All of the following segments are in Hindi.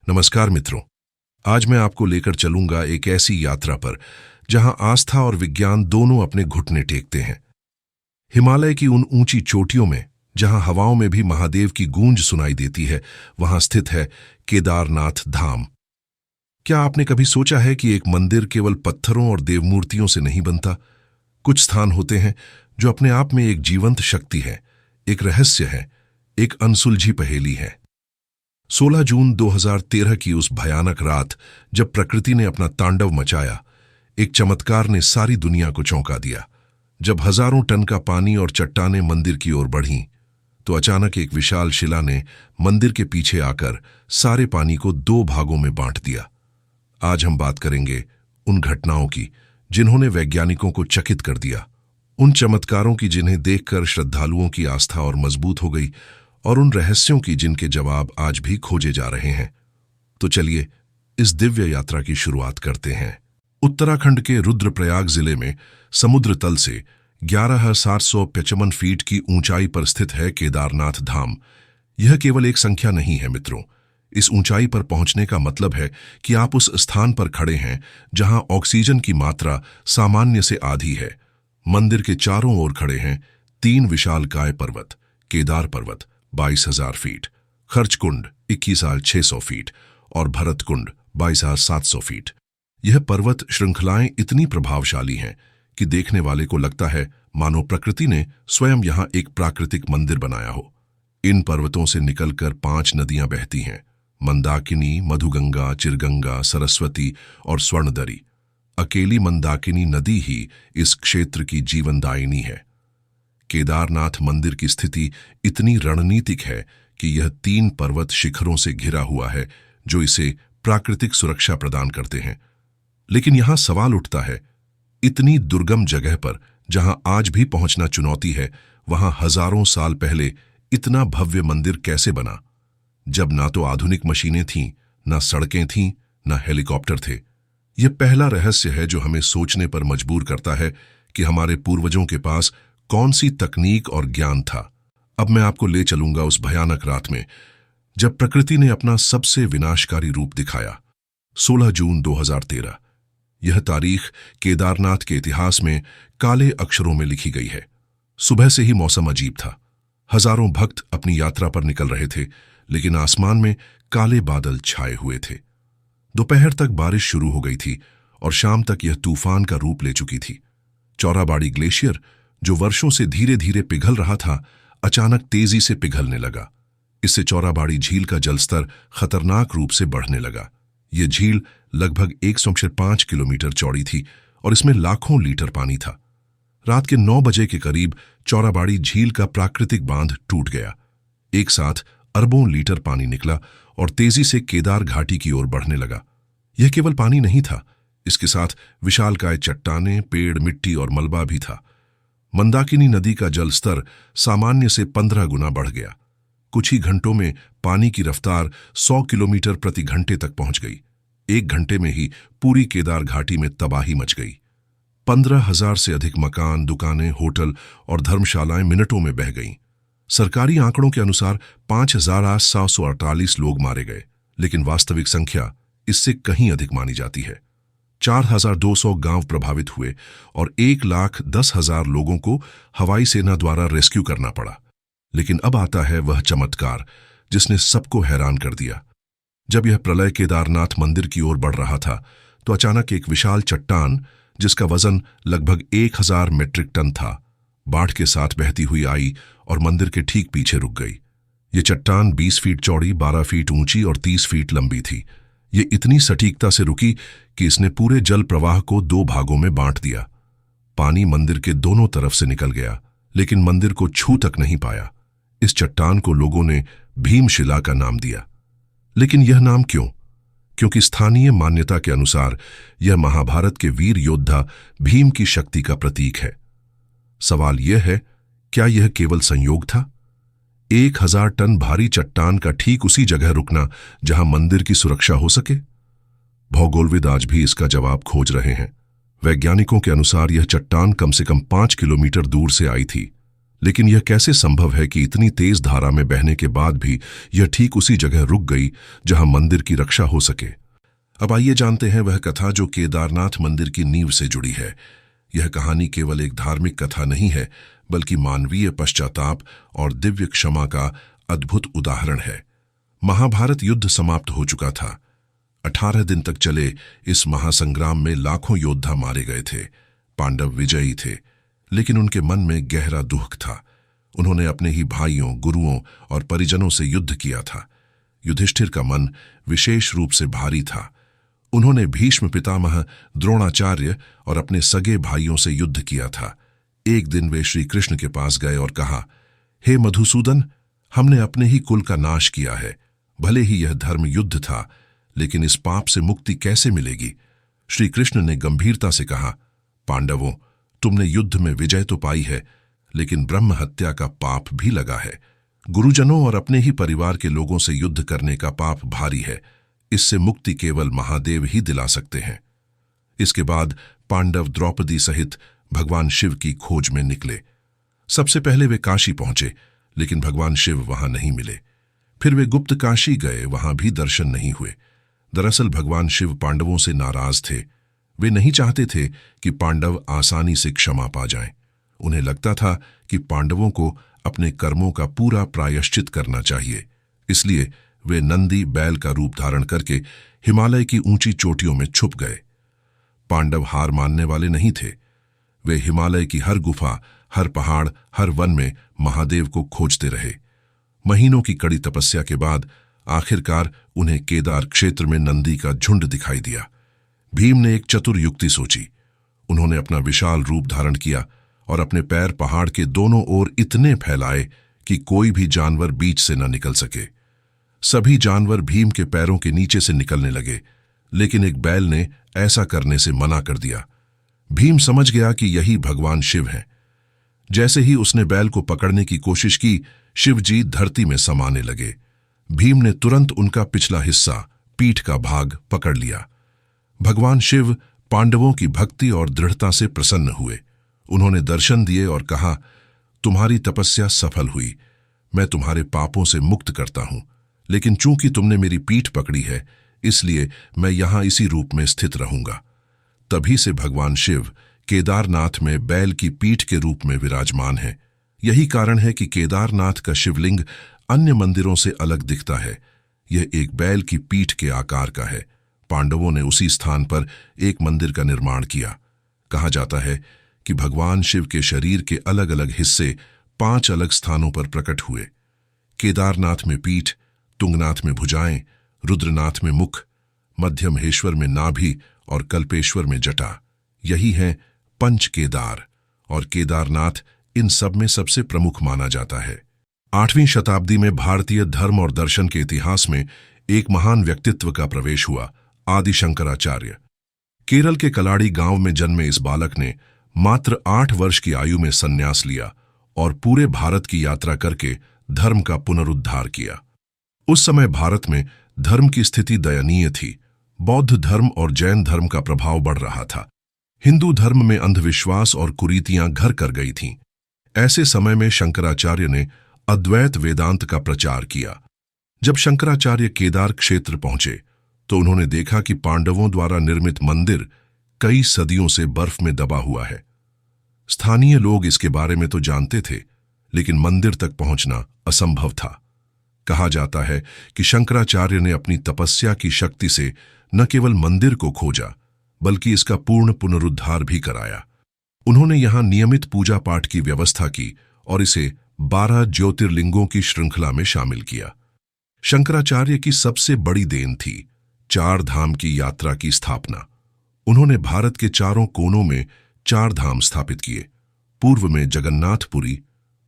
नमस्कार मित्रों। आज मैं आपको लेकर चलूंगा एक ऐसी यात्रा पर जहां आस्था और विज्ञान दोनों अपने घुटने टेकते हैं। हिमालय की उन ऊंची चोटियों में जहां हवाओं में भी महादेव की गूंज सुनाई देती है, वहां स्थित है केदारनाथ धाम। क्या आपने कभी सोचा है कि एक मंदिर केवल पत्थरों और देवमूर्तियों से नहीं बनता? कुछ स्थान होते हैं जो अपने आप में एक जीवंत शक्ति है, एक रहस्य है, एक अनसुलझी पहेली है। 16 जून 2013 की उस भयानक रात जब प्रकृति ने अपना तांडव मचाया, एक चमत्कार ने सारी दुनिया को चौंका दिया। जब हजारों टन का पानी और चट्टानें मंदिर की ओर बढ़ीं, तो अचानक एक विशाल शिला ने मंदिर के पीछे आकर सारे पानी को दो भागों में बांट दिया। आज हम बात करेंगे उन घटनाओं की जिन्होंने वैज्ञानिकों को चकित कर दिया, उन चमत्कारों की जिन्हें देखकर श्रद्धालुओं की आस्था और मजबूत हो गई, और उन रहस्यों की जिनके जवाब आज भी खोजे जा रहे हैं। तो चलिए इस दिव्य यात्रा की शुरुआत करते हैं। उत्तराखंड के रुद्रप्रयाग जिले में समुद्र तल से 11,755 फीट की ऊंचाई पर स्थित है केदारनाथ धाम। यह केवल एक संख्या नहीं है मित्रों। इस ऊंचाई पर पहुंचने का मतलब है कि आप उस स्थान पर खड़े हैं जहां ऑक्सीजन की मात्रा सामान्य से आधी है। मंदिर के चारों ओर खड़े हैं 3 विशालकाय पर्वत, केदार पर्वत 22,000 फीट, खर्चकुंड 21,600 फीट और भरतकुंड 22,700 फीट। यह पर्वत श्रृंखलाएं इतनी प्रभावशाली हैं कि देखने वाले को लगता है मानो प्रकृति ने स्वयं यहां एक प्राकृतिक मंदिर बनाया हो। इन पर्वतों से निकलकर 5 नदियां बहती हैं: मंदाकिनी, मधुगंगा, चिरगंगा, सरस्वती और स्वर्णदरी। अकेली मंदाकिनी नदी ही इस क्षेत्र की जीवनदायिनी है। केदारनाथ मंदिर की स्थिति इतनी रणनीतिक है कि यह 3 पर्वत शिखरों से घिरा हुआ है जो इसे प्राकृतिक सुरक्षा प्रदान करते हैं। लेकिन यहां सवाल उठता है, इतनी दुर्गम जगह पर जहां आज भी पहुंचना चुनौती है, वहां हजारों साल पहले इतना भव्य मंदिर कैसे बना, जब ना तो आधुनिक मशीनें थीं, ना सड़कें थीं, ना हेलीकॉप्टर थे? यह पहला रहस्य है जो हमें सोचने पर मजबूर करता है कि हमारे पूर्वजों के पास कौन सी तकनीक और ज्ञान था। अब मैं आपको ले चलूंगा उस भयानक रात में जब प्रकृति ने अपना सबसे विनाशकारी रूप दिखाया। 16 जून 2013। यह तारीख केदारनाथ के इतिहास में काले अक्षरों में लिखी गई है। सुबह से ही मौसम अजीब था। हजारों भक्त अपनी यात्रा पर निकल रहे थे, लेकिन आसमान में काले बादल छाए हुए थे। दोपहर तक बारिश शुरू हो गई थी और शाम तक यह तूफान का रूप ले चुकी थी। चौराबाड़ी ग्लेशियर, जो वर्षों से धीरे धीरे पिघल रहा था, अचानक तेजी से पिघलने लगा। इससे चौराबाड़ी झील का जलस्तर खतरनाक रूप से बढ़ने लगा। यह झील लगभग 105 किलोमीटर चौड़ी थी और इसमें लाखों लीटर पानी था। रात के 9 बजे के करीब चौराबाड़ी झील का प्राकृतिक बांध टूट गया। एक साथ अरबों लीटर पानी निकला और तेजी से केदार घाटी की ओर बढ़ने लगा। यह केवल पानी नहीं था, इसके साथ विशालकाय चट्टानें, पेड़, मिट्टी और मलबा भी था। मंदाकिनी नदी का जल स्तर सामान्य से 15 गुना बढ़ गया। कुछ ही घंटों में पानी की रफ्तार 100 किलोमीटर प्रति घंटे तक पहुंच गई। 1 घंटे में ही पूरी केदार घाटी में तबाही मच गई। 15,000 से अधिक मकान, दुकानें, होटल और धर्मशालाएं मिनटों में बह गईं। सरकारी आंकड़ों के अनुसार 5,748 लोग मारे गए, लेकिन वास्तविक संख्या इससे कहीं अधिक मानी जाती है। 4,200 गांव प्रभावित हुए और 1,10,000 लोगों को हवाई सेना द्वारा रेस्क्यू करना पड़ा। लेकिन अब आता है वह चमत्कार जिसने सबको हैरान कर दिया। जब यह प्रलय केदारनाथ मंदिर की ओर बढ़ रहा था, तो अचानक एक विशाल चट्टान, जिसका वजन लगभग 1,000 मीट्रिक टन था, बाढ़ के साथ बहती हुई आई और मंदिर के ठीक पीछे रुक गई। ये चट्टान 20 फीट चौड़ी, 12 फीट ऊंची और 30 फीट लंबी थी। ये इतनी सटीकता से रुकी कि इसने पूरे जल प्रवाह को 2 भागों में बांट दिया। पानी मंदिर के दोनों तरफ से निकल गया, लेकिन मंदिर को छू तक नहीं पाया। इस चट्टान को लोगों ने भीमशिला का नाम दिया। लेकिन यह नाम क्यों? क्योंकि स्थानीय मान्यता के अनुसार यह महाभारत के वीर योद्धा भीम की शक्ति का प्रतीक है। सवाल यह है, क्या यह केवल संयोग था? 1,000 टन भारी चट्टान का ठीक उसी जगह रुकना जहां मंदिर की सुरक्षा हो सके? भौगोलविद आज भी इसका जवाब खोज रहे हैं। वैज्ञानिकों के अनुसार यह चट्टान कम से कम 5 किलोमीटर दूर से आई थी, लेकिन यह कैसे संभव है कि इतनी तेज धारा में बहने के बाद भी यह ठीक उसी जगह रुक गई जहां मंदिर की रक्षा हो सके। अब आइए जानते हैं वह कथा जो केदारनाथ मंदिर की नींव से जुड़ी है। यह कहानी केवल एक धार्मिक कथा नहीं है, बल्कि मानवीय पश्चाताप और दिव्य क्षमा का अद्भुत उदाहरण है। महाभारत युद्ध समाप्त हो चुका था। 18 दिन तक चले इस महासंग्राम में लाखों योद्धा मारे गए थे। पांडव विजयी थे, लेकिन उनके मन में गहरा दुख था। उन्होंने अपने ही भाइयों, गुरुओं और परिजनों से युद्ध किया था। युधिष्ठिर का मन विशेष रूप से भारी था। उन्होंने भीष्म पितामह, द्रोणाचार्य और अपने सगे भाइयों से युद्ध किया था। एक दिन वे श्री कृष्ण के पास गए और कहा, हे मधुसूदन, हमने अपने ही कुल का नाश किया है। भले ही यह धर्म युद्ध था, लेकिन इस पाप से मुक्ति कैसे मिलेगी? श्री कृष्ण ने गंभीरता से कहा, पांडवों, तुमने युद्ध में विजय तो पाई है, लेकिन ब्रह्म हत्या का पाप भी लगा है। गुरुजनों और अपने ही परिवार के लोगों से युद्ध करने का पाप भारी है। इससे मुक्ति केवल महादेव ही दिला सकते हैं। इसके बाद पांडव द्रौपदी सहित भगवान शिव की खोज में निकले। सबसे पहले वे काशी पहुंचे, लेकिन भगवान शिव वहां नहीं मिले। फिर वे गुप्त काशी गए, वहां भी दर्शन नहीं हुए। दरअसल भगवान शिव पांडवों से नाराज थे। वे नहीं चाहते थे कि पांडव आसानी से क्षमा पा जाएं। उन्हें लगता था कि पांडवों को अपने कर्मों का पूरा प्रायश्चित करना चाहिए। इसलिए वे नंदी बैल का रूप धारण करके हिमालय की ऊंची चोटियों में छुप गए। पांडव हार मानने वाले नहीं थे। वे हिमालय की हर गुफा, हर पहाड़, हर वन में महादेव को खोजते रहे। महीनों की कड़ी तपस्या के बाद आखिरकार उन्हें केदार क्षेत्र में नंदी का झुंड दिखाई दिया। भीम ने एक चतुर युक्ति सोची। उन्होंने अपना विशाल रूप धारण किया और अपने पैर पहाड़ के दोनों ओर इतने फैलाए कि कोई भी जानवर बीच से न निकल सके। सभी जानवर भीम के पैरों के नीचे से निकलने लगे, लेकिन एक बैल ने ऐसा करने से मना कर दिया। भीम समझ गया कि यही भगवान शिव हैं। जैसे ही उसने बैल को पकड़ने की कोशिश की, शिवजी धरती में समाने लगे। भीम ने तुरंत उनका पिछला हिस्सा, पीठ का भाग पकड़ लिया। भगवान शिव पांडवों की भक्ति और दृढ़ता से प्रसन्न हुए। उन्होंने दर्शन दिए और कहा, तुम्हारी तपस्या सफल हुई। मैं तुम्हारे पापों से मुक्त करता हूं, लेकिन चूंकि तुमने मेरी पीठ पकड़ी है, इसलिए मैं यहां इसी रूप में स्थित रहूंगा। तभी से भगवान शिव केदारनाथ में बैल की पीठ के रूप में विराजमान है। यही कारण है कि केदारनाथ का शिवलिंग अन्य मंदिरों से अलग दिखता है। यह एक बैल की पीठ के आकार का है। पांडवों ने उसी स्थान पर एक मंदिर का निर्माण किया। कहा जाता है कि भगवान शिव के शरीर के अलग अलग हिस्से 5 अलग स्थानों पर प्रकट हुए। केदारनाथ में पीठ, तुंगनाथ में भुजाएं, रुद्रनाथ में मुख, मध्यमहेश्वर में नाभि और कल्पेश्वर में जटा। यही है पंच केदार, और केदारनाथ इन सब में सबसे प्रमुख माना जाता है। 8वीं शताब्दी में भारतीय धर्म और दर्शन के इतिहास में एक महान व्यक्तित्व का प्रवेश हुआ, आदि शंकराचार्य। केरल के कलाड़ी गांव में जन्मे इस बालक ने मात्र 8 वर्ष की आयु में संन्यास लिया और पूरे भारत की यात्रा करके धर्म का पुनरुद्धार किया। उस समय भारत में धर्म की स्थिति दयनीय थी। बौद्ध धर्म और जैन धर्म का प्रभाव बढ़ रहा था। हिंदू धर्म में अंधविश्वास और कुरीतियां घर कर गई थीं। ऐसे समय में शंकराचार्य ने अद्वैत वेदांत का प्रचार किया। जब शंकराचार्य केदार क्षेत्र पहुंचे तो उन्होंने देखा कि पांडवों द्वारा निर्मित मंदिर कई सदियों से बर्फ में दबा हुआ है। स्थानीय लोग इसके बारे में तो जानते थे, लेकिन मंदिर तक पहुंचना असंभव था। कहा जाता है कि शंकराचार्य ने अपनी तपस्या की शक्ति से न केवल मंदिर को खोजा, बल्कि इसका पूर्ण पुनरुद्धार भी कराया। उन्होंने यहां नियमित पूजा पाठ की व्यवस्था की और इसे 12 ज्योतिर्लिंगों की श्रृंखला में शामिल किया। शंकराचार्य की सबसे बड़ी देन थी 4 धाम की यात्रा की स्थापना। उन्होंने भारत के चारों कोनों में 4 धाम स्थापित किए। पूर्व में जगन्नाथपुरी,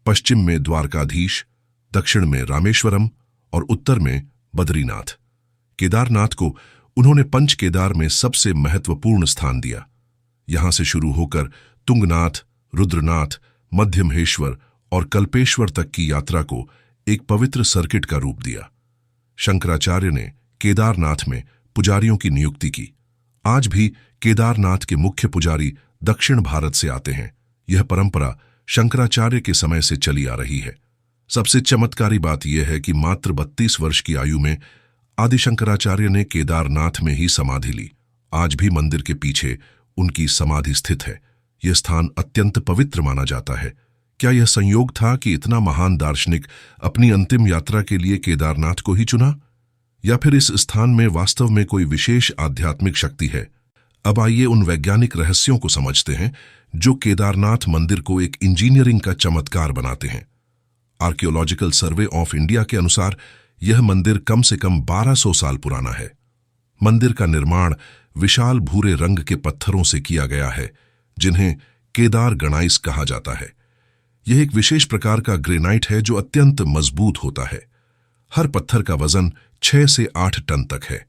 पश्चिम में द्वारकाधीश, दक्षिण में रामेश्वरम और उत्तर में बद्रीनाथ। केदारनाथ को उन्होंने पंच केदार में सबसे महत्वपूर्ण स्थान दिया। यहां से शुरू होकर तुंगनाथ, रुद्रनाथ, मध्यमहेश्वर और कल्पेश्वर तक की यात्रा को एक पवित्र सर्किट का रूप दिया। शंकराचार्य ने केदारनाथ में पुजारियों की नियुक्ति की। आज भी केदारनाथ के मुख्य पुजारी दक्षिण भारत से आते हैं। यह परंपरा शंकराचार्य के समय से चली आ रही है। सबसे चमत्कारी बात यह है कि मात्र 32 वर्ष की आयु में आदि शंकराचार्य ने केदारनाथ में ही समाधि ली। आज भी मंदिर के पीछे उनकी समाधि स्थित है। यह स्थान अत्यंत पवित्र माना जाता है। क्या यह संयोग था कि इतना महान दार्शनिक अपनी अंतिम यात्रा के लिए केदारनाथ को ही चुना, या फिर इस स्थान में वास्तव में कोई विशेष आध्यात्मिक शक्ति है? अब आइए उन वैज्ञानिक रहस्यों को समझते हैं जो केदारनाथ मंदिर को एक इंजीनियरिंग का चमत्कार बनाते हैं। आर्कियोलॉजिकल सर्वे ऑफ इंडिया के अनुसार यह मंदिर कम से कम 1200 साल पुराना है। मंदिर का निर्माण विशाल भूरे रंग के पत्थरों से किया गया है, जिन्हें केदार गणाइस कहा जाता है। यह एक विशेष प्रकार का ग्रेनाइट है जो अत्यंत मजबूत होता है। हर पत्थर का वजन 6 से 8 टन तक है।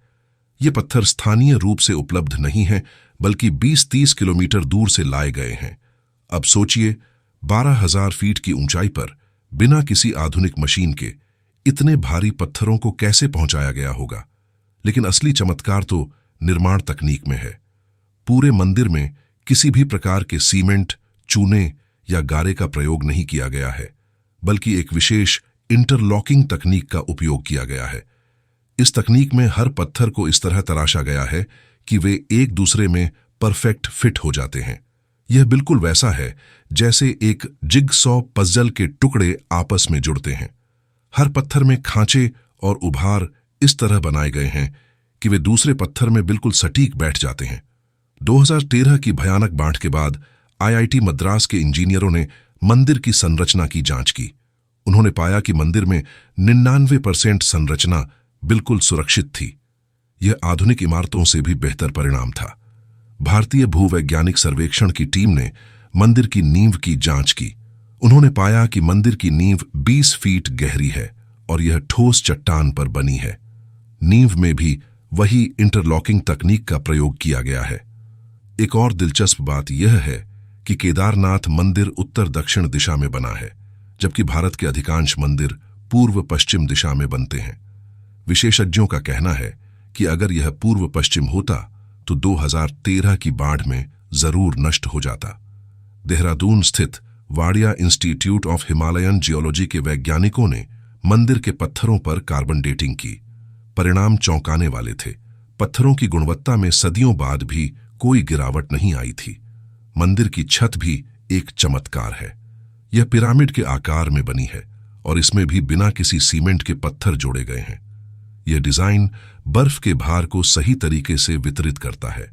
ये पत्थर स्थानीय रूप से उपलब्ध नहीं है, बल्कि 20-30 किलोमीटर दूर से लाए गए हैं। अब सोचिए, 12,000 फीट की ऊंचाई पर बिना किसी आधुनिक मशीन के इतने भारी पत्थरों को कैसे पहुंचाया गया होगा। लेकिन असली चमत्कार तो निर्माण तकनीक में है। पूरे मंदिर में किसी भी प्रकार के सीमेंट, चूने या गारे का प्रयोग नहीं किया गया है, बल्कि एक विशेष इंटरलॉकिंग तकनीक का उपयोग किया गया है। इस तकनीक में हर पत्थर को इस तरह तराशा गया है कि वे एक दूसरे में परफेक्ट फिट हो जाते हैं। यह बिल्कुल वैसा है जैसे एक जिगसॉ पजल के टुकड़े आपस में जुड़ते हैं। हर पत्थर में खांचे और उभार इस तरह बनाए गए हैं कि वे दूसरे पत्थर में बिल्कुल सटीक बैठ जाते हैं। 2013 की भयानक बाढ़ के बाद IIT मद्रास के इंजीनियरों ने मंदिर की संरचना की जांच की। उन्होंने पाया कि मंदिर में 99% संरचना बिल्कुल सुरक्षित थी। यह आधुनिक इमारतों से भी बेहतर परिणाम था। भारतीय भूवैज्ञानिक सर्वेक्षण की टीम ने मंदिर की नींव की जांच की। उन्होंने पाया कि मंदिर की नींव 20 फीट गहरी है और यह ठोस चट्टान पर बनी है। नींव में भी वही इंटरलॉकिंग तकनीक का प्रयोग किया गया है। एक और दिलचस्प बात यह है कि केदारनाथ मंदिर उत्तर दक्षिण दिशा में बना है, जबकि भारत के अधिकांश मंदिर पूर्व पश्चिम दिशा में बनते हैं। विशेषज्ञों का कहना है कि अगर यह पूर्व पश्चिम होता तो 2013 की बाढ़ में जरूर नष्ट हो जाता। देहरादून स्थित Wadia institute of Himalayan geology के वैज्ञानिकों ने मंदिर के पत्थरों पर कार्बन डेटिंग की। परिणाम चौंकाने वाले थे। पत्थरों की गुणवत्ता में सदियों बाद भी कोई गिरावट नहीं आई थी। मंदिर की छत भी एक चमत्कार है। यह पिरामिड के आकार में बनी है और इसमें भी बिना किसी सीमेंट के पत्थर जोड़े गए हैं। यह डिजाइन बर्फ के भार को सही तरीके से वितरित करता है।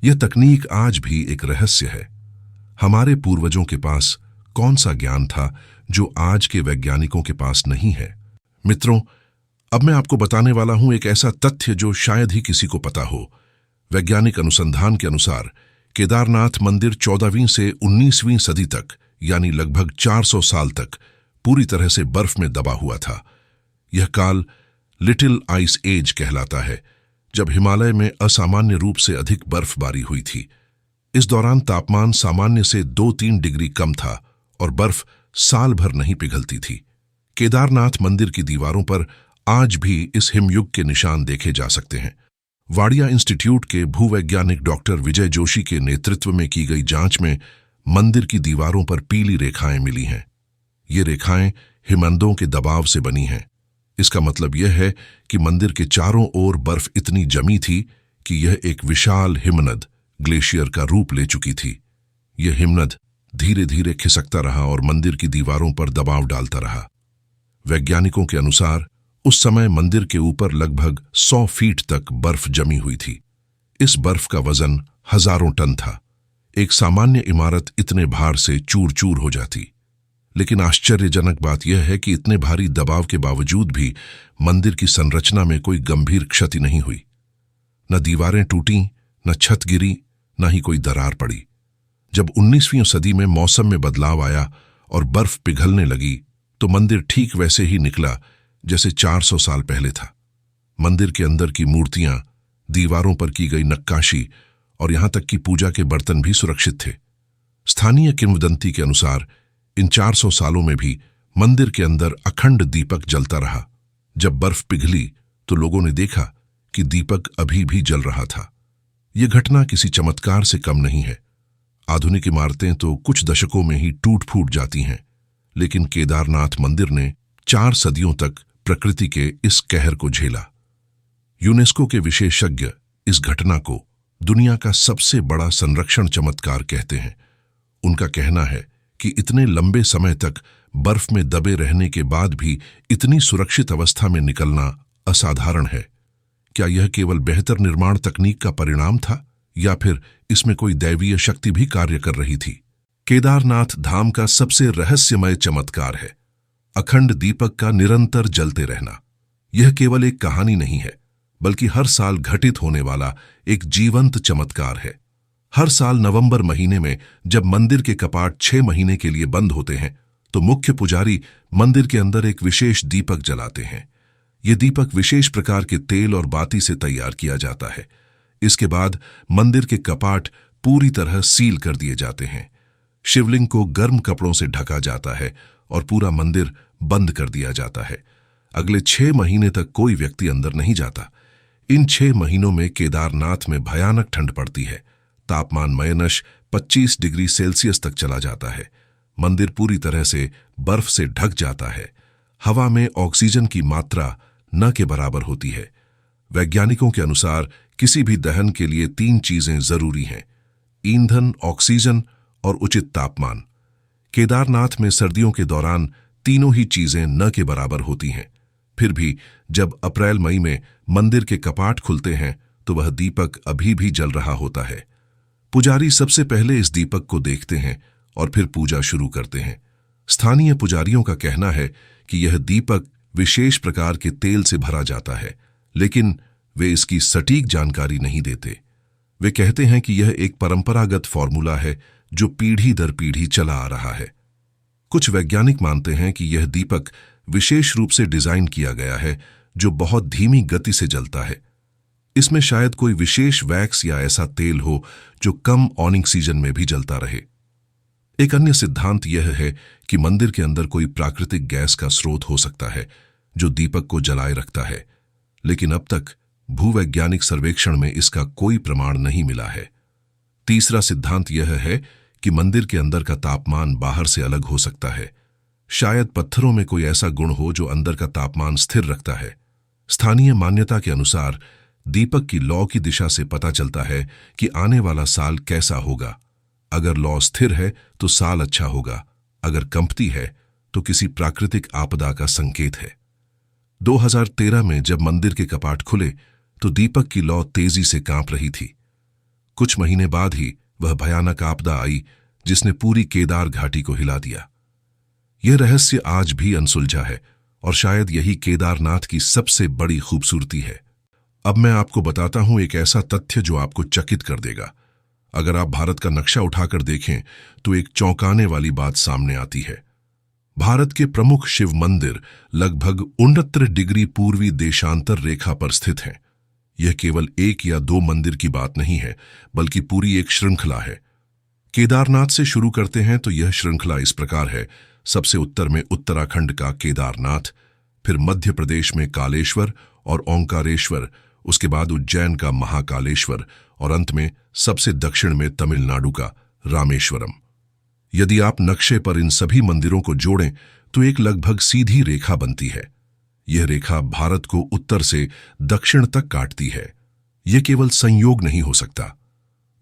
यह तकनीक आज भी एक रहस्य है। हमारे पूर्वजों के पास कौन सा ज्ञान था जो आज के वैज्ञानिकों के पास नहीं है? मित्रों, अब मैं आपको बताने वाला हूं एक ऐसा तथ्य जो शायद ही किसी को पता हो। वैज्ञानिक अनुसंधान के अनुसार केदारनाथ मंदिर 14वीं से 19वीं सदी तक, यानी लगभग 400 साल तक पूरी तरह से बर्फ में दबा हुआ था। यह काल लिटिल आइस एज कहलाता है, जब हिमालय में असामान्य रूप से अधिक बर्फबारी हुई थी। इस दौरान तापमान सामान्य से 2-3 डिग्री कम था और बर्फ साल भर नहीं पिघलती थी। केदारनाथ मंदिर की दीवारों पर आज भी इस हिमयुग के निशान देखे जा सकते हैं। वाडिया इंस्टीट्यूट के भूवैज्ञानिक डॉक्टर विजय जोशी के नेतृत्व में की गई जांच में मंदिर की दीवारों पर पीली रेखाएं मिली हैं। ये रेखाएं हिमनदों के दबाव से बनी हैं। इसका मतलब यह है कि मंदिर के चारों ओर बर्फ इतनी जमी थी कि यह एक विशाल हिमनद ग्लेशियर का रूप ले चुकी थी। यह हिमनद धीरे धीरे खिसकता रहा और मंदिर की दीवारों पर दबाव डालता रहा। वैज्ञानिकों के अनुसार उस समय मंदिर के ऊपर लगभग 100 फीट तक बर्फ जमी हुई थी। इस बर्फ का वजन हजारों टन था। एक सामान्य इमारत इतने भार से चूर चूर हो जाती। लेकिन आश्चर्यजनक बात यह है कि इतने भारी दबाव के बावजूद भी मंदिर की संरचना में कोई गंभीर क्षति नहीं हुई। न दीवारें टूटी, न छत गिरी, न ही कोई दरार पड़ी। जब 19वीं सदी में मौसम में बदलाव आया और बर्फ पिघलने लगी तो मंदिर ठीक वैसे ही निकला जैसे 400 साल पहले था। मंदिर के अंदर की मूर्तियां, दीवारों पर की गई नक्काशी और यहां तक कि पूजा के बर्तन भी सुरक्षित थे। स्थानीय किंवदंती के अनुसार इन 400 सालों में भी मंदिर के अंदर अखंड दीपक जलता रहा। जब बर्फ पिघली तो लोगों ने देखा कि दीपक अभी भी जल रहा था। यह घटना किसी चमत्कार से कम नहीं है। आधुनिक इमारतें तो कुछ दशकों में ही टूट फूट जाती हैं, लेकिन केदारनाथ मंदिर ने 4 सदियों तक प्रकृति के इस कहर को झेला। यूनेस्को के विशेषज्ञ इस घटना को दुनिया का सबसे बड़ा संरक्षण चमत्कार कहते हैं। उनका कहना है कि इतने लंबे समय तक बर्फ में दबे रहने के बाद भी इतनी सुरक्षित अवस्था में निकलना असाधारण है। क्या यह केवल बेहतर निर्माण तकनीक का परिणाम था, या फिर इसमें कोई दैवीय शक्ति भी कार्य कर रही थी? केदारनाथ धाम का सबसे रहस्यमय चमत्कार है अखंड दीपक का निरंतर जलते रहना। यह केवल एक कहानी नहीं है, बल्कि हर साल घटित होने वाला एक जीवंत चमत्कार है। हर साल नवंबर महीने में जब मंदिर के कपाट 6 महीने के लिए बंद होते हैं, तो मुख्य पुजारी मंदिर के अंदर एक विशेष दीपक जलाते हैं। यह दीपक विशेष प्रकार के तेल और बाती से तैयार किया जाता है। इसके बाद मंदिर के कपाट पूरी तरह सील कर दिए जाते हैं। शिवलिंग को गर्म कपड़ों से ढका जाता है और पूरा मंदिर बंद कर दिया जाता है। अगले 6 महीने तक कोई व्यक्ति अंदर नहीं जाता। इन 6 महीनों में केदारनाथ में भयानक ठंड पड़ती है। तापमान माइनस 25 डिग्री सेल्सियस तक चला जाता है। मंदिर पूरी तरह से बर्फ से ढक जाता है। हवा में ऑक्सीजन की मात्रा न के बराबर होती है। वैज्ञानिकों के अनुसार किसी भी दहन के लिए 3 चीजें जरूरी हैं: ईंधन, ऑक्सीजन और उचित तापमान। केदारनाथ में सर्दियों के दौरान तीनों ही चीजें न के बराबर होती हैं। फिर भी जब अप्रैल मई में मंदिर के कपाट खुलते हैं, तो वह दीपक अभी भी जल रहा होता है। पुजारी सबसे पहले इस दीपक को देखते हैं और फिर पूजा शुरू करते हैं। स्थानीय पुजारियों का कहना है कि यह दीपक विशेष प्रकार के तेल से भरा जाता है, लेकिन वे इसकी सटीक जानकारी नहीं देते। वे कहते हैं कि यह एक परंपरागत फॉर्मूला है जो पीढ़ी दर पीढ़ी चला आ रहा है। कुछ वैज्ञानिक मानते हैं कि यह दीपक विशेष रूप से डिजाइन किया गया है, जो बहुत धीमी गति से जलता है। इसमें शायद कोई विशेष वैक्स या ऐसा तेल हो जो कम ऑनिंग सीजन में भी जलता रहे। एक अन्य सिद्धांत यह है कि मंदिर के अंदर कोई प्राकृतिक गैस का स्रोत हो सकता है जो दीपक को जलाए रखता है, लेकिन अब तक भूवैज्ञानिक सर्वेक्षण में इसका कोई प्रमाण नहीं मिला है। तीसरा सिद्धांत यह है कि मंदिर के अंदर का तापमान बाहर से अलग हो सकता है। शायद पत्थरों में कोई ऐसा गुण हो जो अंदर का तापमान स्थिर रखता है। स्थानीय मान्यता के अनुसार दीपक की लौ की दिशा से पता चलता है कि आने वाला साल कैसा होगा। अगर लौ स्थिर है तो साल अच्छा होगा, अगर कंपती है तो किसी प्राकृतिक आपदा का संकेत है। 2013 में जब मंदिर के कपाट खुले तो दीपक की लौ तेजी से कांप रही थी। कुछ महीने बाद ही वह भयानक आपदा आई जिसने पूरी केदार घाटी को हिला दिया। यह रहस्य आज भी अनसुलझा है और शायद यही केदारनाथ की सबसे बड़ी खूबसूरती है। अब मैं आपको बताता हूं एक ऐसा तथ्य जो आपको चकित कर देगा। अगर आप भारत का नक्शा उठाकर देखें तो एक चौंकाने वाली बात सामने आती है। भारत के प्रमुख शिव मंदिर लगभग 69 डिग्री पूर्वी देशांतर रेखा पर स्थित हैं। यह केवल 1 या 2 मंदिर की बात नहीं है, बल्कि पूरी एक श्रृंखला है। केदारनाथ से शुरू करते हैं तो यह श्रृंखला इस प्रकार है: सबसे उत्तर में उत्तराखंड का केदारनाथ, फिर मध्य प्रदेश में कालेश्वर और ओंकारेश्वर, उसके बाद उज्जैन का महाकालेश्वर और अंत में सबसे दक्षिण में तमिलनाडु का रामेश्वरम। यदि आप नक्शे पर इन सभी मंदिरों को जोड़ें तो एक लगभग सीधी रेखा बनती है। यह रेखा भारत को उत्तर से दक्षिण तक काटती है। यह केवल संयोग नहीं हो सकता।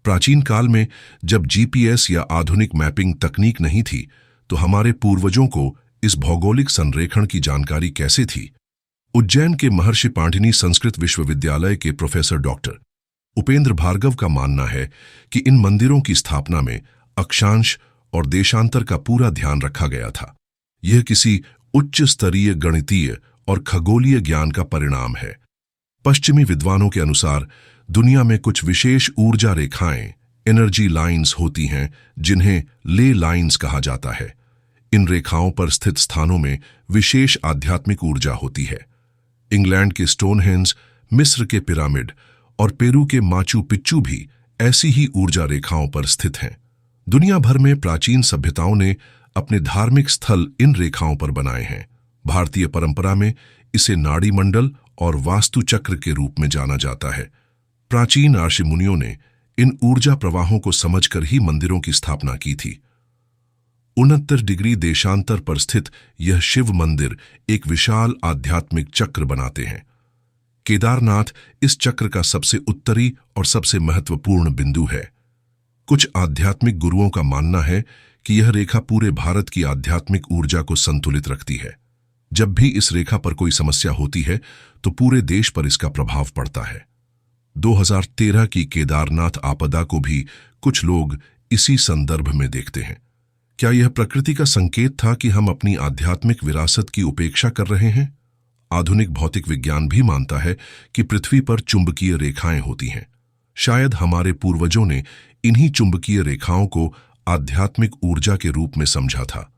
प्राचीन काल में जब जीपीएस या आधुनिक मैपिंग तकनीक नहीं थी, तो हमारे पूर्वजों को इस भौगोलिक संरेखण की जानकारी कैसे थी? उज्जैन के महर्षि पाणिनि संस्कृत विश्वविद्यालय के प्रोफेसर डॉक्टर उपेंद्र भार्गव का मानना है कि इन मंदिरों की स्थापना में अक्षांश और देशांतर का पूरा ध्यान रखा गया था। यह किसी उच्च स्तरीय गणितीय और खगोलीय ज्ञान का परिणाम है। पश्चिमी विद्वानों के अनुसार दुनिया में कुछ विशेष ऊर्जा रेखाएं, एनर्जी लाइंस होती हैं, जिन्हें ले लाइंस कहा जाता है। इन रेखाओं पर स्थित स्थानों में विशेष आध्यात्मिक ऊर्जा होती है। इंग्लैंड के स्टोनहेंज, मिस्र के पिरामिड और पेरू के माचू पिच्चू भी ऐसी ही ऊर्जा रेखाओं पर स्थित हैं। दुनिया भर में प्राचीन सभ्यताओं ने अपने धार्मिक स्थल इन रेखाओं पर बनाए हैं। भारतीय परंपरा में इसे नाड़ी मंडल और वास्तु चक्र के रूप में जाना जाता है। प्राचीन ऋषि मुनियों ने इन ऊर्जा प्रवाहों को समझकर ही मंदिरों की स्थापना की थी। 69 डिग्री देशांतर पर स्थित यह शिव मंदिर एक विशाल आध्यात्मिक चक्र बनाते हैं। केदारनाथ इस चक्र का सबसे उत्तरी और सबसे महत्वपूर्ण बिंदु है। कुछ आध्यात्मिक गुरुओं का मानना है कि यह रेखा पूरे भारत की आध्यात्मिक ऊर्जा को संतुलित रखती है। जब भी इस रेखा पर कोई समस्या होती है तो पूरे देश पर इसका प्रभाव पड़ता है। 2013 की केदारनाथ आपदा को भी कुछ लोग इसी संदर्भ में देखते हैं। क्या यह प्रकृति का संकेत था कि हम अपनी आध्यात्मिक विरासत की उपेक्षा कर रहे हैं? आधुनिक भौतिक विज्ञान भी मानता है कि पृथ्वी पर चुंबकीय रेखाएं होती हैं। शायद हमारे पूर्वजों ने इन्हीं चुंबकीय रेखाओं को आध्यात्मिक ऊर्जा के रूप में समझा था।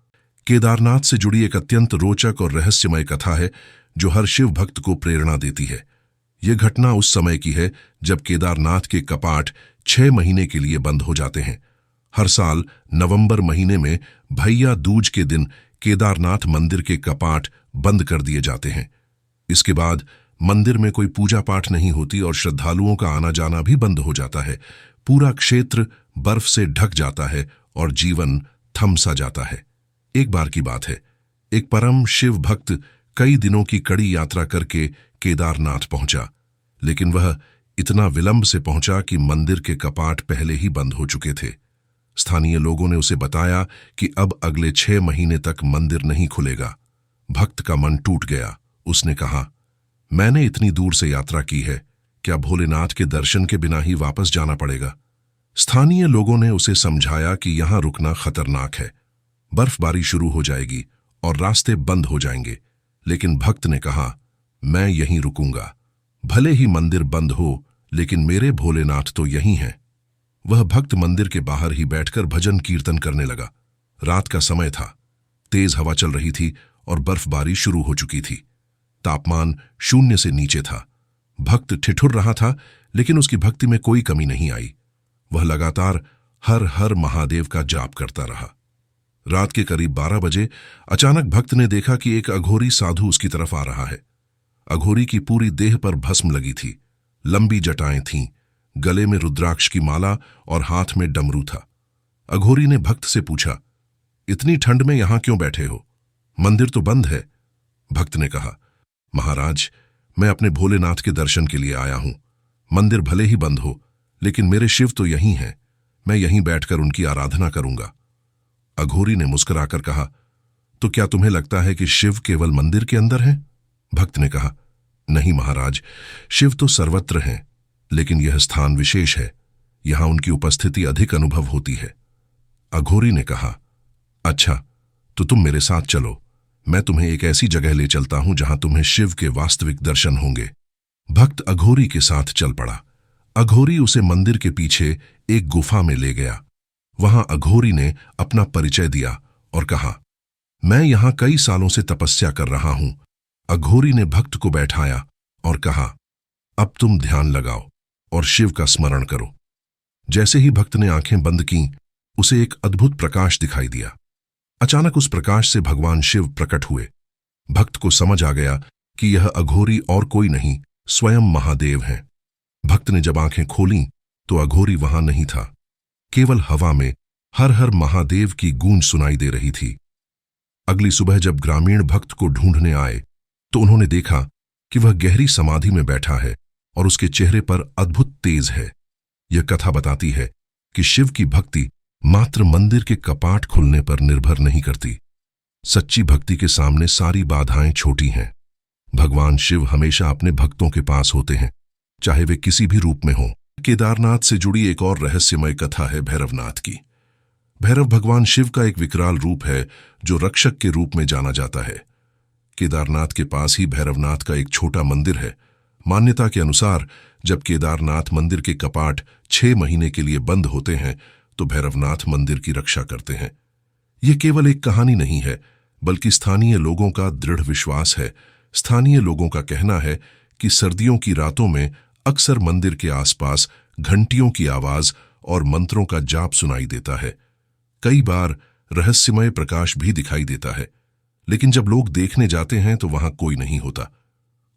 केदारनाथ से जुड़ी एक अत्यंत रोचक और रहस्यमय कथा है जो हर शिव भक्त को प्रेरणा देती है। यह घटना उस समय की है जब केदारनाथ के कपाट 6 महीने के लिए बंद हो जाते हैं। हर साल नवंबर महीने में भैया दूज के दिन केदारनाथ मंदिर के कपाट बंद कर दिए जाते हैं। इसके बाद मंदिर में कोई पूजा पाठ नहीं होती और श्रद्धालुओं का आना जाना भी बंद हो जाता है। पूरा क्षेत्र बर्फ से ढक जाता है और जीवन थम सा जाता है। एक बार की बात है, एक परम शिव भक्त कई दिनों की कड़ी यात्रा करके केदारनाथ पहुंचा, लेकिन वह इतना विलंब से पहुंचा कि मंदिर के कपाट पहले ही बंद हो चुके थे। स्थानीय लोगों ने उसे बताया कि अब अगले 6 महीने तक मंदिर नहीं खुलेगा। भक्त का मन टूट गया। उसने कहा, मैंने इतनी दूर से यात्रा की है, क्या भोलेनाथ के दर्शन के बिना ही वापस जाना पड़ेगा? स्थानीय लोगों ने उसे समझाया कि यहां रुकना खतरनाक है, बर्फबारी शुरू हो जाएगी और रास्ते बंद हो जाएंगे। लेकिन भक्त ने कहा, मैं यहीं रुकूंगा, भले ही मंदिर बंद हो, लेकिन मेरे भोलेनाथ तो यहीं हैं। वह भक्त मंदिर के बाहर ही बैठकर भजन कीर्तन करने लगा। रात का समय था, तेज हवा चल रही थी और बर्फबारी शुरू हो चुकी थी। तापमान 0 से नीचे था। भक्त ठिठुर रहा था, लेकिन उसकी भक्ति में कोई कमी नहीं आई। वह लगातार हर हर महादेव का जाप करता रहा। रात के करीब 12 बजे अचानक भक्त ने देखा कि एक अघोरी साधु उसकी तरफ आ रहा है। अघोरी की पूरी देह पर भस्म लगी थी, लंबी जटाएं थीं, गले में रुद्राक्ष की माला और हाथ में डमरू था। अघोरी ने भक्त से पूछा, इतनी ठंड में यहां क्यों बैठे हो? मंदिर तो बंद है। भक्त ने कहा, महाराज, मैं अपने भोलेनाथ के दर्शन के लिए आया हूं। मंदिर भले ही बंद हो, लेकिन मेरे शिव तो यहीं हैं। मैं यहीं बैठकर उनकी आराधना करूंगा। अघोरी ने मुस्कुराकर कहा, तो क्या तुम्हें लगता है कि शिव केवल मंदिर के अंदर हैं? भक्त ने कहा, नहीं महाराज, शिव तो सर्वत्र हैं, लेकिन यह स्थान विशेष है। यहां उनकी उपस्थिति अधिक अनुभव होती है। अघोरी ने कहा, अच्छा, तो तुम मेरे साथ चलो। मैं तुम्हें एक ऐसी जगह ले चलता हूं जहां तुम्हें शिव के वास्तविक दर्शन होंगे। भक्त अघोरी के साथ चल पड़ा। अघोरी उसे मंदिर के पीछे एक गुफा में ले गया। वहां अघोरी ने अपना परिचय दिया और कहा, मैं यहां कई सालों से तपस्या कर रहा हूं। अघोरी ने भक्त को बैठाया और कहा, अब तुम ध्यान लगाओ और शिव का स्मरण करो। जैसे ही भक्त ने आंखें बंद कीं, उसे एक अद्भुत प्रकाश दिखाई दिया। अचानक उस प्रकाश से भगवान शिव प्रकट हुए। भक्त को समझ आ गया कि यह अघोरी और कोई नहीं, स्वयं महादेव हैं। भक्त ने जब आंखें खोलीं तो अघोरी वहां नहीं था। केवल हवा में हर हर महादेव की गूंज सुनाई दे रही थी। अगली सुबह जब ग्रामीण भक्त को ढूंढने आए तो उन्होंने देखा कि वह गहरी समाधि में बैठा है और उसके चेहरे पर अद्भुत तेज है। यह कथा बताती है कि शिव की भक्ति मात्र मंदिर के कपाट खुलने पर निर्भर नहीं करती। सच्ची भक्ति के सामने सारी बाधाएं छोटी हैं। भगवान शिव हमेशा अपने भक्तों के पास होते हैं, चाहे वे किसी भी रूप में हों। केदारनाथ से जुड़ी एक और रहस्यमय कथा है भैरवनाथ की। भैरव भगवान शिव का एक विकराल रूप है जो रक्षक के रूप में जाना जाता है। केदारनाथ के पास ही भैरवनाथ का एक छोटा मंदिर है। मान्यता के अनुसार जब केदारनाथ मंदिर के कपाट 6 महीने के लिए बंद होते हैं तो भैरवनाथ मंदिर की रक्षा करते हैं। यह केवल एक कहानी नहीं है, बल्कि स्थानीय लोगों का दृढ़ विश्वास है। स्थानीय लोगों का कहना है कि सर्दियों की रातों में अक्सर मंदिर के आसपास घंटियों की आवाज और मंत्रों का जाप सुनाई देता है। कई बार रहस्यमय प्रकाश भी दिखाई देता है, लेकिन जब लोग देखने जाते हैं तो वहां कोई नहीं होता।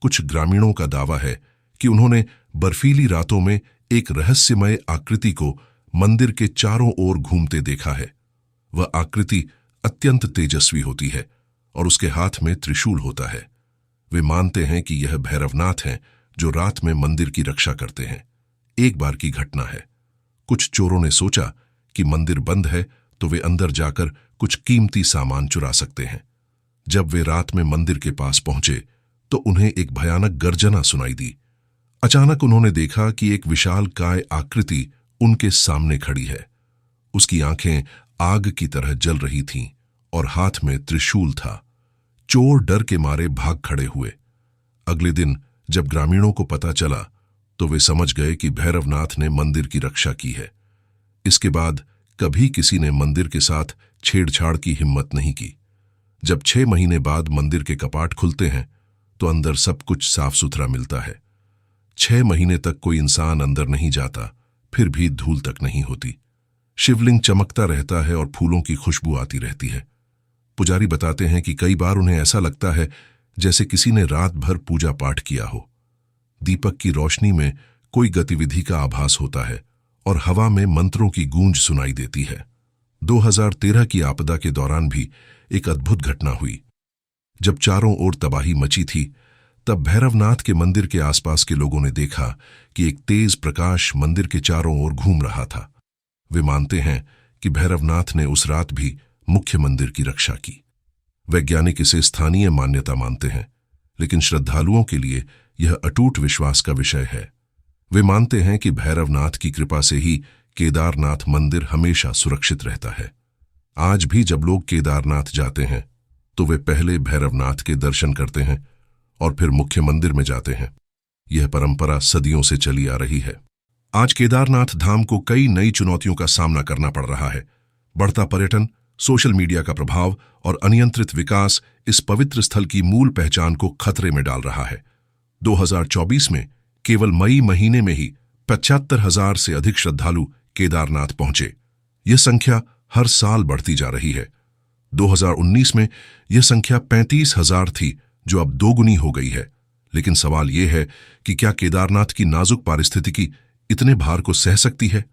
कुछ ग्रामीणों का दावा है कि उन्होंने बर्फीली रातों में एक रहस्यमय आकृति को मंदिर के चारों ओर घूमते देखा है। वह आकृति अत्यंत तेजस्वी होती है और उसके हाथ में त्रिशूल होता है। वे मानते हैं कि यह भैरवनाथ हैं जो रात में मंदिर की रक्षा करते हैं। एक बार की घटना है। कुछ चोरों ने सोचा कि मंदिर बंद है तो वे अंदर जाकर कुछ कीमती सामान चुरा सकते हैं। जब वे रात में मंदिर के पास पहुंचे तो उन्हें एक भयानक गर्जना सुनाई दी। अचानक उन्होंने देखा कि एक विशाल काय आकृति उनके सामने खड़ी है। उसकी आंखें आग की तरह जल रही थीं और हाथ में त्रिशूल था। चोर डर के मारे भाग खड़े हुए। अगले दिन जब ग्रामीणों को पता चला तो वे समझ गए कि भैरवनाथ ने मंदिर की रक्षा की है। इसके बाद कभी किसी ने मंदिर के साथ छेड़छाड़ की हिम्मत नहीं की। जब 6 महीने बाद मंदिर के कपाट खुलते हैं तो अंदर सब कुछ साफ सुथरा मिलता है। 6 महीने तक कोई इंसान अंदर नहीं जाता, फिर भी धूल तक नहीं होती। शिवलिंग चमकता रहता है और फूलों की खुशबू आती रहती है। पुजारी बताते हैं कि कई बार उन्हें ऐसा लगता है जैसे किसी ने रात भर पूजा पाठ किया हो। दीपक की रोशनी में कोई गतिविधि का आभास होता है और हवा में मंत्रों की गूंज सुनाई देती है। 2013 की आपदा के दौरान भी एक अद्भुत घटना हुई। जब चारों ओर तबाही मची थी तब भैरवनाथ के मंदिर के आसपास के लोगों ने देखा कि एक तेज प्रकाश मंदिर के चारों ओर घूम रहा था। वे मानते हैं कि भैरवनाथ ने उस रात भी मुख्य मंदिर की रक्षा की। वैज्ञानिक इसे स्थानीय मान्यता मानते हैं, लेकिन श्रद्धालुओं के लिए यह अटूट विश्वास का विषय है। वे मानते हैं कि भैरवनाथ की कृपा से ही केदारनाथ मंदिर हमेशा सुरक्षित रहता है। आज भी जब लोग केदारनाथ जाते हैं तो वे पहले भैरवनाथ के दर्शन करते हैं और फिर मुख्य मंदिर में जाते हैं। यह परंपरा सदियों से चली आ रही है। आज केदारनाथ धाम को कई नई चुनौतियों का सामना करना पड़ रहा है। बढ़ता पर्यटन, सोशल मीडिया का प्रभाव और अनियंत्रित विकास इस पवित्र स्थल की मूल पहचान को खतरे में डाल रहा है। 2024 में केवल मई महीने में ही 75,000 से अधिक श्रद्धालु केदारनाथ पहुंचे। यह संख्या हर साल बढ़ती जा रही है। 2019 में यह संख्या 35,000 थी, जो अब दोगुनी हो गई है। लेकिन सवाल यह है कि क्या केदारनाथ की नाजुक पारिस्थितिकी इतने भार को सह सकती है?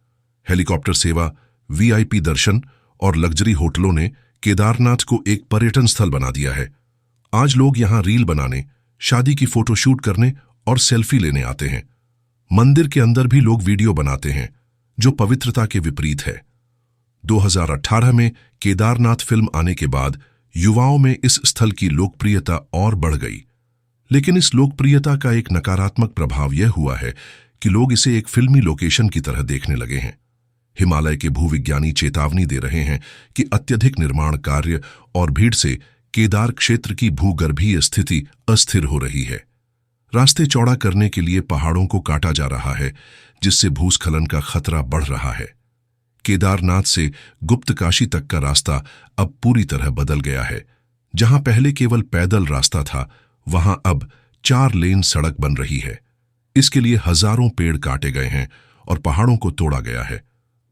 हेलीकॉप्टर सेवा, वीआईपी दर्शन और लग्जरी होटलों ने केदारनाथ को एक पर्यटन स्थल बना दिया है। आज लोग यहां रील बनाने, शादी की फोटोशूट करने और सेल्फी लेने आते हैं। मंदिर के अंदर भी लोग वीडियो बनाते हैं, जो पवित्रता के विपरीत है। 2018 में केदारनाथ फिल्म आने के बाद युवाओं में इस स्थल की लोकप्रियता और बढ़ गई। लेकिन इस लोकप्रियता का एक नकारात्मक प्रभाव यह हुआ है कि लोग इसे एक फिल्मी लोकेशन की तरह देखने लगे हैं। हिमालय के भूविज्ञानी चेतावनी दे रहे हैं कि अत्यधिक निर्माण कार्य और भीड़ से केदार क्षेत्र की भूगर्भीय स्थिति अस्थिर हो रही है। रास्ते चौड़ा करने के लिए पहाड़ों को काटा जा रहा है, जिससे भूस्खलन का खतरा बढ़ रहा है। केदारनाथ से गुप्तकाशी तक का रास्ता अब पूरी तरह बदल गया है। जहां पहले केवल पैदल रास्ता था, वहां अब 4 लेन सड़क बन रही है। इसके लिए हजारों पेड़ काटे गए हैं और पहाड़ों को तोड़ा गया है।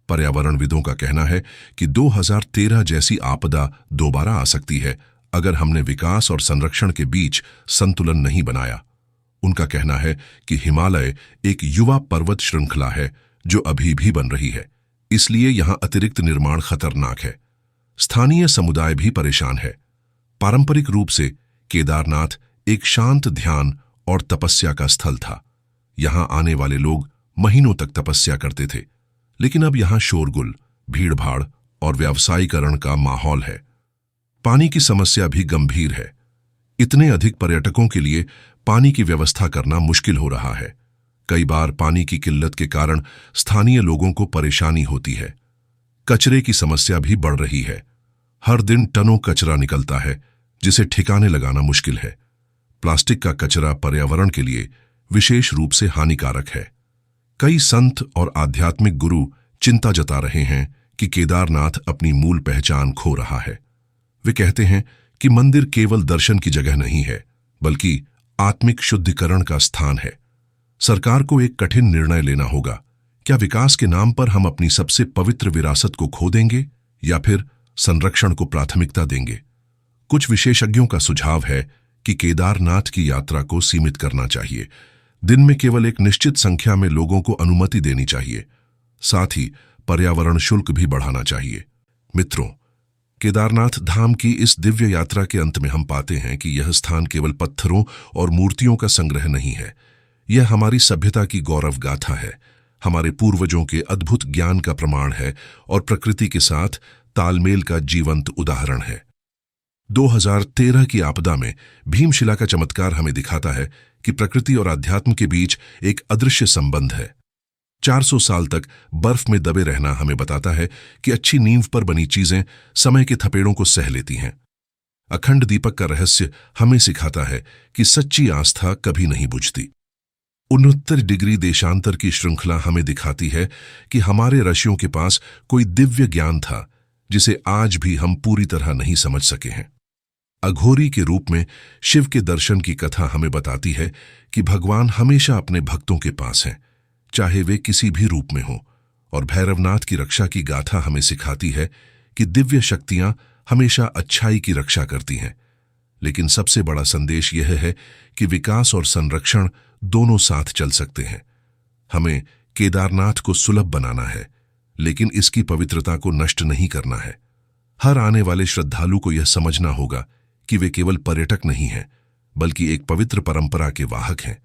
पर्यावरणविदों का कहना है कि 2013 जैसी आपदा दोबारा आ सकती है अगर हमने विकास और संरक्षण के बीच संतुलन नहीं बनाया। उनका कहना है कि हिमालय एक युवा पर्वत श्रृंखला है जो अभी भी बन रही है, इसलिए यहां अतिरिक्त निर्माण खतरनाक है। स्थानीय समुदाय भी परेशान है। पारंपरिक रूप से केदारनाथ एक शांत ध्यान और तपस्या का स्थल था। यहां आने वाले लोग महीनों तक तपस्या करते थे, लेकिन अब यहां शोरगुल, भीड़भाड़ और व्यावसायीकरण का माहौल है। पानी की समस्या भी गंभीर है। इतने अधिक पर्यटकों के लिए पानी की व्यवस्था करना मुश्किल हो रहा है। कई बार पानी की किल्लत के कारण स्थानीय लोगों को परेशानी होती है। कचरे की समस्या भी बढ़ रही है। हर दिन टनों कचरा निकलता है, जिसे ठिकाने लगाना मुश्किल है। प्लास्टिक का कचरा पर्यावरण के लिए विशेष रूप से हानिकारक है। कई संत और आध्यात्मिक गुरु चिंता जता रहे हैं कि केदारनाथ अपनी मूल पहचान खो रहा है। वे कहते हैं कि मंदिर केवल दर्शन की जगह नहीं है, बल्कि आत्मिक शुद्धिकरण का स्थान है। सरकार को एक कठिन निर्णय लेना होगा। क्या विकास के नाम पर हम अपनी सबसे पवित्र विरासत को खो देंगे या फिर संरक्षण को प्राथमिकता देंगे? कुछ विशेषज्ञों का सुझाव है कि केदारनाथ की यात्रा को सीमित करना चाहिए। दिन में केवल एक निश्चित संख्या में लोगों को अनुमति देनी चाहिए। साथ ही पर्यावरण शुल्क भी बढ़ाना चाहिए। मित्रों, केदारनाथ धाम की इस दिव्य यात्रा के अंत में हम पाते हैं कि यह स्थान केवल पत्थरों और मूर्तियों का संग्रह नहीं है। यह हमारी सभ्यता की गौरव गाथा है, हमारे पूर्वजों के अद्भुत ज्ञान का प्रमाण है और प्रकृति के साथ तालमेल का जीवंत उदाहरण है। 2013 की आपदा में भीमशिला का चमत्कार हमें दिखाता है कि प्रकृति और अध्यात्म के बीच एक अदृश्य संबंध है। 400 साल तक बर्फ में दबे रहना हमें बताता है कि अच्छी नींव पर बनी चीजें समय के थपेड़ों को सह लेती हैं। अखंड दीपक का रहस्य हमें सिखाता है कि सच्ची आस्था कभी नहीं बुझती। 69 डिग्री देशांतर की श्रृंखला हमें दिखाती है कि हमारे ऋषियों के पास कोई दिव्य ज्ञान था जिसे आज भी हम पूरी तरह नहीं समझ सके हैं। अघोरी के रूप में शिव के दर्शन की कथा हमें बताती है कि भगवान हमेशा अपने भक्तों के पास हैं, चाहे वे किसी भी रूप में हों। और भैरवनाथ की रक्षा की गाथा हमें सिखाती है कि दिव्य शक्तियां हमेशा अच्छाई की रक्षा करती हैं। लेकिन सबसे बड़ा संदेश यह है कि विकास और संरक्षण दोनों साथ चल सकते हैं। हमें केदारनाथ को सुलभ बनाना है, लेकिन इसकी पवित्रता को नष्ट नहीं करना है। हर आने वाले श्रद्धालु को यह समझना होगा कि वे केवल पर्यटक नहीं हैं, बल्कि एक पवित्र परंपरा के वाहक हैं।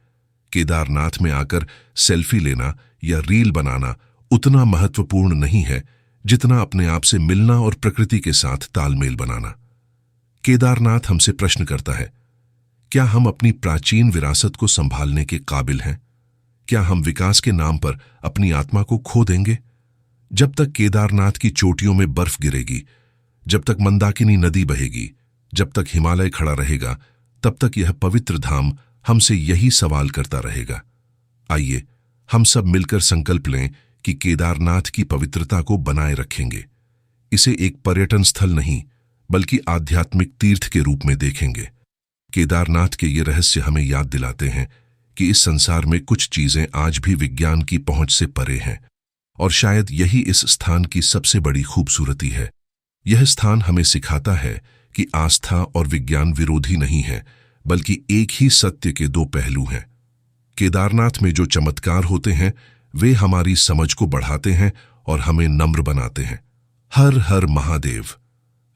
केदारनाथ में आकर सेल्फी लेना या रील बनाना उतना महत्वपूर्ण नहीं है जितना अपने आप से मिलना और प्रकृति के साथ तालमेल बनाना। केदारनाथ हमसे प्रश्न करता है, क्या हम अपनी प्राचीन विरासत को संभालने के काबिल हैं? क्या हम विकास के नाम पर अपनी आत्मा को खो देंगे? जब तक केदारनाथ की चोटियों में बर्फ गिरेगी, जब तक मंदाकिनी नदी बहेगी, जब तक हिमालय खड़ा रहेगा, तब तक यह पवित्र धाम हमसे यही सवाल करता रहेगा। आइए हम सब मिलकर संकल्प लें कि केदारनाथ की पवित्रता को बनाए रखेंगे। इसे एक पर्यटन स्थल नहीं, बल्कि आध्यात्मिक तीर्थ के रूप में देखेंगे। केदारनाथ के ये रहस्य हमें याद दिलाते हैं कि इस संसार में कुछ चीजें आज भी विज्ञान की पहुंच से परे हैं, और शायद यही इस स्थान की सबसे बड़ी खूबसूरती है। यह स्थान हमें सिखाता है कि आस्था और विज्ञान विरोधी नहीं है, बल्कि एक ही सत्य के दो पहलू हैं। केदारनाथ में जो चमत्कार होते हैं वे हमारी समझ को बढ़ाते हैं और हमें नम्र बनाते हैं। हर हर महादेव।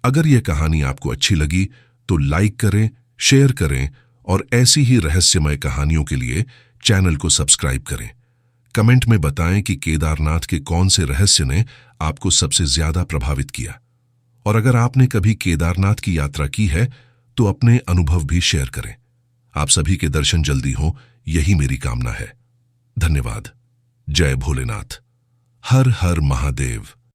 अगर यह कहानी आपको अच्छी लगी तो लाइक करें, शेयर करें और ऐसी ही रहस्यमय कहानियों के लिए चैनल को सब्सक्राइब करें। कमेंट में बताएं कि केदारनाथ के कौन से रहस्य ने आपको सबसे ज्यादा प्रभावित किया। और अगर आपने कभी केदारनाथ की यात्रा की है तो अपने अनुभव भी शेयर करें। आप सभी के दर्शन जल्दी हों, यही मेरी कामना है। धन्यवाद। जय भोलेनाथ। हर हर महादेव।